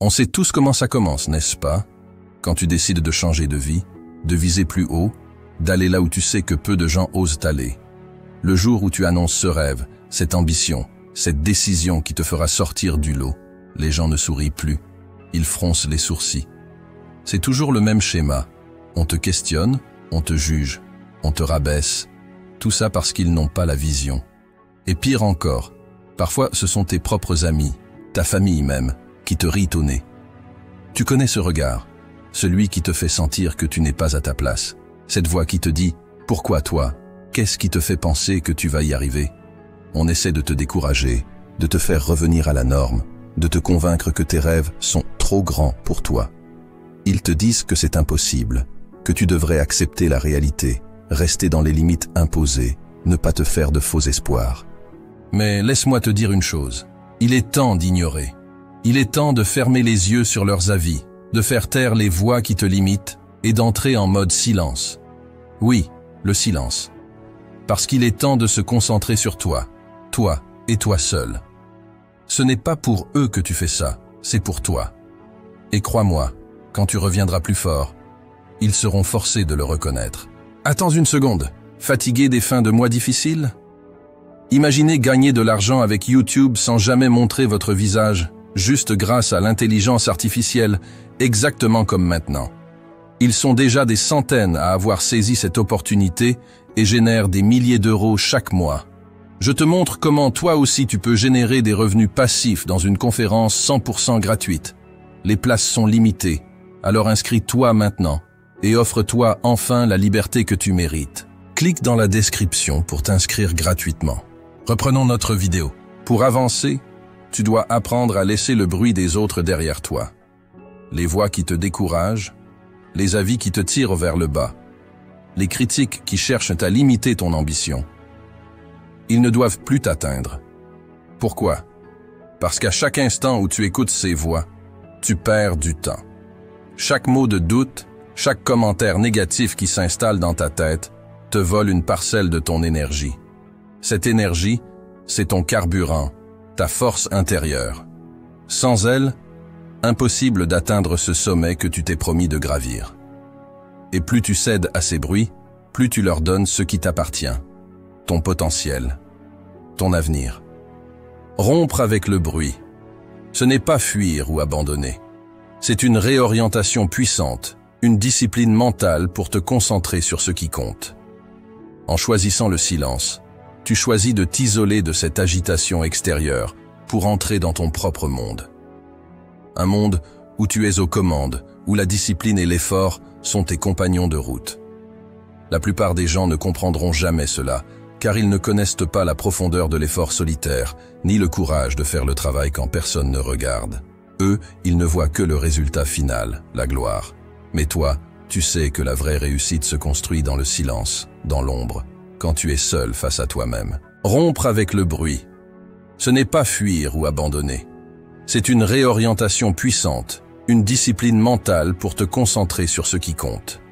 On sait tous comment ça commence, n'est-ce pas? Quand tu décides de changer de vie, de viser plus haut, d'aller là où tu sais que peu de gens osent aller. Le jour où tu annonces ce rêve, cette ambition, cette décision qui te fera sortir du lot, les gens ne sourient plus, ils froncent les sourcils. C'est toujours le même schéma. On te questionne, on te juge, on te rabaisse. Tout ça parce qu'ils n'ont pas la vision. Et pire encore, parfois ce sont tes propres amis, ta famille même, qui te rient au nez. Tu connais ce regard, celui qui te fait sentir que tu n'es pas à ta place. Cette voix qui te dit « Pourquoi toi? Qu'est-ce qui te fait penser que tu vas y arriver ?» On essaie de te décourager, de te faire revenir à la norme, de te convaincre que tes rêves sont trop grands pour toi. Ils te disent que c'est impossible, que tu devrais accepter la réalité, rester dans les limites imposées, ne pas te faire de faux espoirs. Mais laisse-moi te dire une chose, il est temps d'ignorer. Il est temps de fermer les yeux sur leurs avis, de faire taire les voix qui te limitent et d'entrer en mode silence. Oui, le silence. Parce qu'il est temps de se concentrer sur toi et toi seul. Ce n'est pas pour eux que tu fais ça, c'est pour toi. Et crois-moi, quand tu reviendras plus fort, ils seront forcés de le reconnaître. Attends une seconde, fatigué des fins de mois difficiles? Imaginez gagner de l'argent avec YouTube sans jamais montrer votre visage, juste grâce à l'intelligence artificielle, exactement comme maintenant. Ils sont déjà des centaines à avoir saisi cette opportunité et génèrent des milliers d'euros chaque mois. Je te montre comment toi aussi tu peux générer des revenus passifs dans une conférence 100% gratuite. Les places sont limitées, alors inscris-toi maintenant et offre-toi enfin la liberté que tu mérites. Clique dans la description pour t'inscrire gratuitement. Reprenons notre vidéo. Pour avancer, tu dois apprendre à laisser le bruit des autres derrière toi. Les voix qui te découragent, les avis qui te tirent vers le bas, les critiques qui cherchent à limiter ton ambition. Ils ne doivent plus t'atteindre. Pourquoi? Parce qu'à chaque instant où tu écoutes ces voix, tu perds du temps. Chaque mot de doute, chaque commentaire négatif qui s'installe dans ta tête, te vole une parcelle de ton énergie. Cette énergie, c'est ton carburant, ta force intérieure. Sans elle, impossible d'atteindre ce sommet que tu t'es promis de gravir. Et plus tu cèdes à ces bruits, plus tu leur donnes ce qui t'appartient, ton potentiel, ton avenir. Rompre avec le bruit, ce n'est pas fuir ou abandonner. C'est une réorientation puissante, une discipline mentale pour te concentrer sur ce qui compte. En choisissant le silence, tu choisis de t'isoler de cette agitation extérieure pour entrer dans ton propre monde. Un monde où tu es aux commandes, où la discipline et l'effort sont tes compagnons de route. La plupart des gens ne comprendront jamais cela, car ils ne connaissent pas la profondeur de l'effort solitaire, ni le courage de faire le travail quand personne ne regarde. Eux, ils ne voient que le résultat final, la gloire. Mais toi, tu sais que la vraie réussite se construit dans le silence, dans l'ombre, quand tu es seul face à toi-même. Rompre avec le bruit, ce n'est pas fuir ou abandonner. C'est une réorientation puissante, une discipline mentale pour te concentrer sur ce qui compte.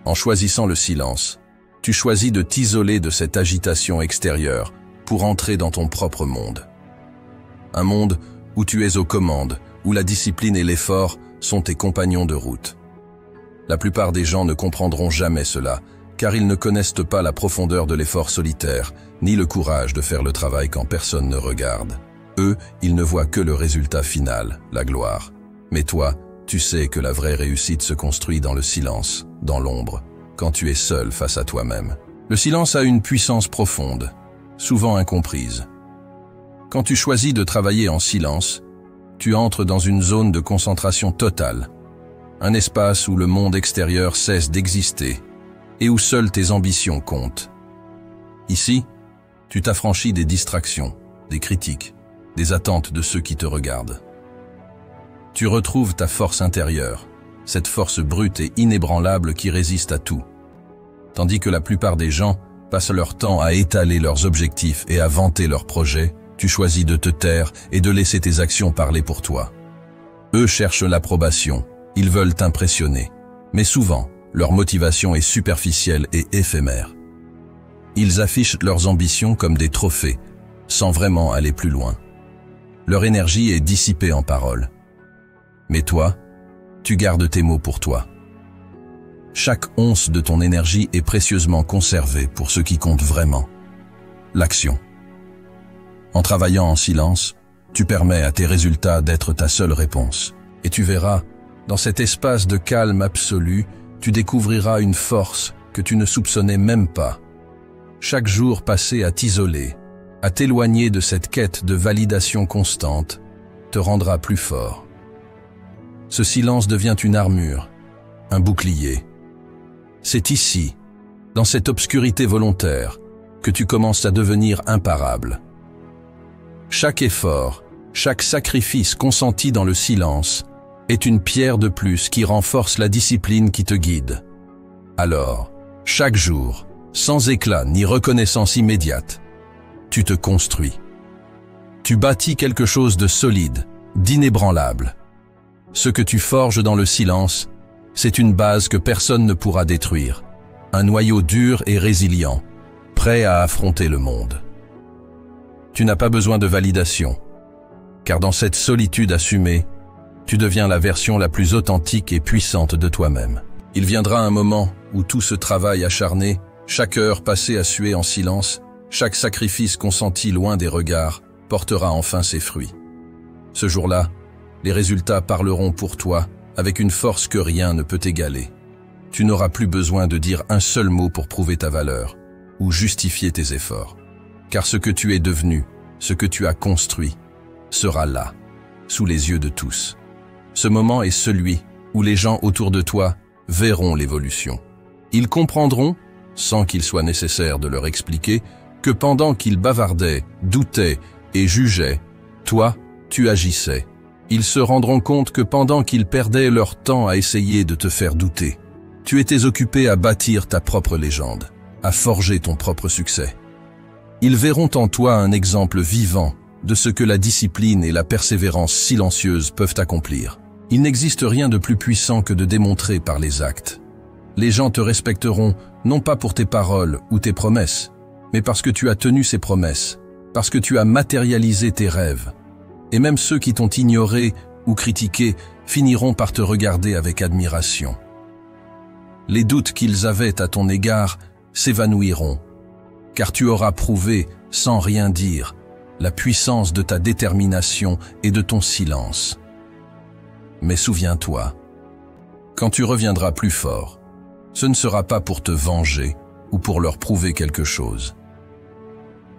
En choisissant le silence, tu choisis de t'isoler de cette agitation extérieure pour entrer dans ton propre monde. Un monde où tu es aux commandes, où la discipline et l'effort sont tes compagnons de route. La plupart des gens ne comprendront jamais cela, car ils ne connaissent pas la profondeur de l'effort solitaire, ni le courage de faire le travail quand personne ne regarde. Eux, ils ne voient que le résultat final, la gloire. Mais toi, tu sais que la vraie réussite se construit dans le silence, dans l'ombre, quand tu es seul face à toi-même. Le silence a une puissance profonde, souvent incomprise. Quand tu choisis de travailler en silence, tu entres dans une zone de concentration totale, un espace où le monde extérieur cesse d'exister et où seules tes ambitions comptent. Ici, tu t'affranchis des distractions, des critiques, des attentes de ceux qui te regardent. Tu retrouves ta force intérieure, cette force brute et inébranlable qui résiste à tout. Tandis que la plupart des gens passent leur temps à étaler leurs objectifs et à vanter leurs projets, tu choisis de te taire et de laisser tes actions parler pour toi. Eux cherchent l'approbation, ils veulent t'impressionner, mais souvent, leur motivation est superficielle et éphémère. Ils affichent leurs ambitions comme des trophées, sans vraiment aller plus loin. Leur énergie est dissipée en paroles. Mais toi, tu gardes tes mots pour toi. Chaque once de ton énergie est précieusement conservée pour ce qui compte vraiment, l'action. En travaillant en silence, tu permets à tes résultats d'être ta seule réponse. Et tu verras, dans cet espace de calme absolu, tu découvriras une force que tu ne soupçonnais même pas. Chaque jour passé à t'isoler, à t'éloigner de cette quête de validation constante, te rendra plus fort. Ce silence devient une armure, un bouclier. C'est ici, dans cette obscurité volontaire, que tu commences à devenir imparable. Chaque effort, chaque sacrifice consenti dans le silence est une pierre de plus qui renforce la discipline qui te guide. Alors, chaque jour, sans éclat ni reconnaissance immédiate, tu te construis. Tu bâtis quelque chose de solide, d'inébranlable. Ce que tu forges dans le silence, c'est une base que personne ne pourra détruire, un noyau dur et résilient, prêt à affronter le monde. Tu n'as pas besoin de validation, car dans cette solitude assumée, tu deviens la version la plus authentique et puissante de toi-même. Il viendra un moment où tout ce travail acharné, chaque heure passée à suer en silence, chaque sacrifice consenti loin des regards, portera enfin ses fruits. Ce jour-là, les résultats parleront pour toi avec une force que rien ne peut égaler. Tu n'auras plus besoin de dire un seul mot pour prouver ta valeur ou justifier tes efforts. Car ce que tu es devenu, ce que tu as construit, sera là, sous les yeux de tous. Ce moment est celui où les gens autour de toi verront l'évolution. Ils comprendront, sans qu'il soit nécessaire de leur expliquer, que pendant qu'ils bavardaient, doutaient et jugeaient, toi, tu agissais. Ils se rendront compte que pendant qu'ils perdaient leur temps à essayer de te faire douter, tu étais occupé à bâtir ta propre légende, à forger ton propre succès. Ils verront en toi un exemple vivant de ce que la discipline et la persévérance silencieuse peuvent accomplir. Il n'existe rien de plus puissant que de démontrer par les actes. Les gens te respecteront non pas pour tes paroles ou tes promesses, mais parce que tu as tenu ces promesses, parce que tu as matérialisé tes rêves. Et même ceux qui t'ont ignoré ou critiqué finiront par te regarder avec admiration. Les doutes qu'ils avaient à ton égard s'évanouiront, car tu auras prouvé, sans rien dire, la puissance de ta détermination et de ton silence. Mais souviens-toi, quand tu reviendras plus fort, ce ne sera pas pour te venger ou pour leur prouver quelque chose.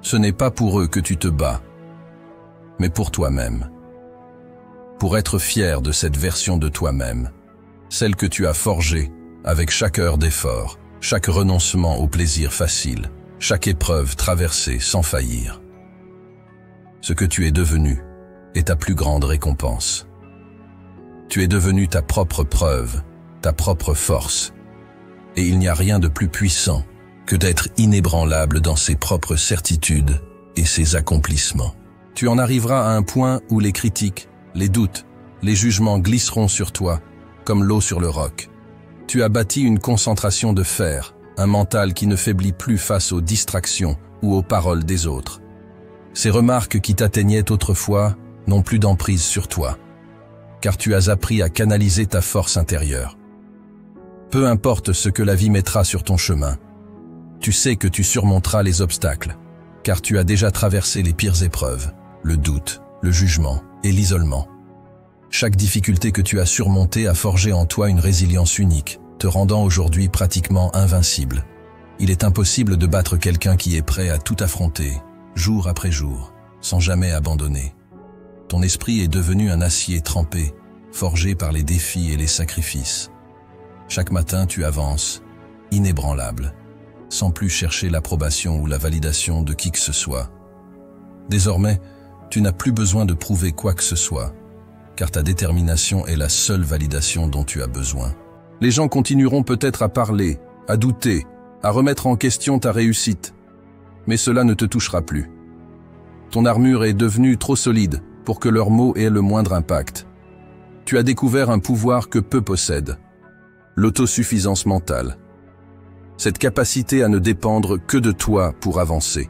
Ce n'est pas pour eux que tu te bats, mais pour toi-même. Pour être fier de cette version de toi-même, celle que tu as forgée avec chaque heure d'effort, chaque renoncement au plaisir facile, chaque épreuve traversée sans faillir. Ce que tu es devenu est ta plus grande récompense. Tu es devenu ta propre preuve, ta propre force. Et il n'y a rien de plus puissant que d'être inébranlable dans ses propres certitudes et ses accomplissements. Tu en arriveras à un point où les critiques, les doutes, les jugements glisseront sur toi, comme l'eau sur le roc. Tu as bâti une concentration de fer, un mental qui ne faiblit plus face aux distractions ou aux paroles des autres. Ces remarques qui t'atteignaient autrefois n'ont plus d'emprise sur toi, car tu as appris à canaliser ta force intérieure. Peu importe ce que la vie mettra sur ton chemin, tu sais que tu surmonteras les obstacles, car tu as déjà traversé les pires épreuves, le doute, le jugement et l'isolement. Chaque difficulté que tu as surmontée a forgé en toi une résilience unique, te rendant aujourd'hui pratiquement invincible. Il est impossible de battre quelqu'un qui est prêt à tout affronter, jour après jour, sans jamais abandonner. Ton esprit est devenu un acier trempé, forgé par les défis et les sacrifices. Chaque matin, tu avances, inébranlable, sans plus chercher l'approbation ou la validation de qui que ce soit. Désormais, tu n'as plus besoin de prouver quoi que ce soit, car ta détermination est la seule validation dont tu as besoin. Les gens continueront peut-être à parler, à douter, à remettre en question ta réussite, mais cela ne te touchera plus. Ton armure est devenue trop solide pour que leurs mots aient le moindre impact. Tu as découvert un pouvoir que peu possèdent, l'autosuffisance mentale. Cette capacité à ne dépendre que de toi pour avancer.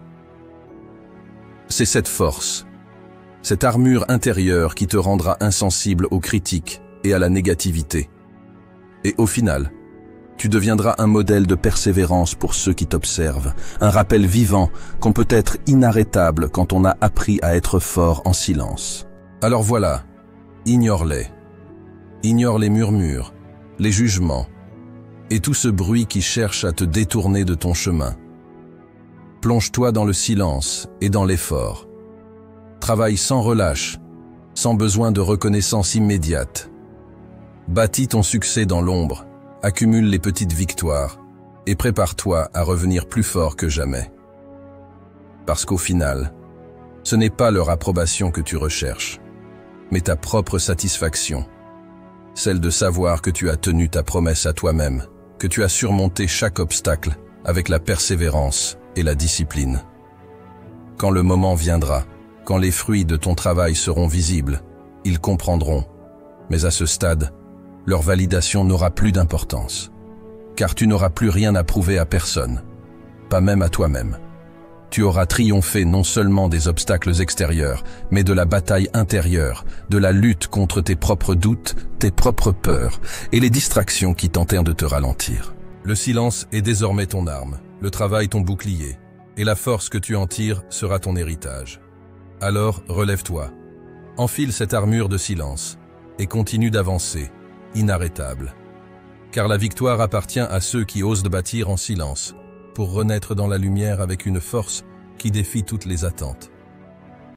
C'est cette force, cette armure intérieure qui te rendra insensible aux critiques, et à la négativité. Et au final, tu deviendras un modèle de persévérance pour ceux qui t'observent, un rappel vivant qu'on peut être inarrêtable quand on a appris à être fort en silence. Alors voilà, ignore-les. Ignore les murmures, les jugements, et tout ce bruit qui cherche à te détourner de ton chemin. Plonge-toi dans le silence et dans l'effort. Travaille sans relâche, sans besoin de reconnaissance immédiate. Bâtis ton succès dans l'ombre, accumule les petites victoires et prépare-toi à revenir plus fort que jamais. Parce qu'au final, ce n'est pas leur approbation que tu recherches, mais ta propre satisfaction, celle de savoir que tu as tenu ta promesse à toi-même, que tu as surmonté chaque obstacle avec la persévérance et la discipline. Quand le moment viendra, quand les fruits de ton travail seront visibles, ils comprendront, mais à ce stade, leur validation n'aura plus d'importance, car tu n'auras plus rien à prouver à personne, pas même à toi-même. Tu auras triomphé non seulement des obstacles extérieurs, mais de la bataille intérieure, de la lutte contre tes propres doutes, tes propres peurs et les distractions qui tentèrent de te ralentir. Le silence est désormais ton arme, le travail ton bouclier, et la force que tu en tires sera ton héritage. Alors relève-toi, enfile cette armure de silence et continue d'avancer, inarrêtable. Car la victoire appartient à ceux qui osent bâtir en silence, pour renaître dans la lumière avec une force qui défie toutes les attentes.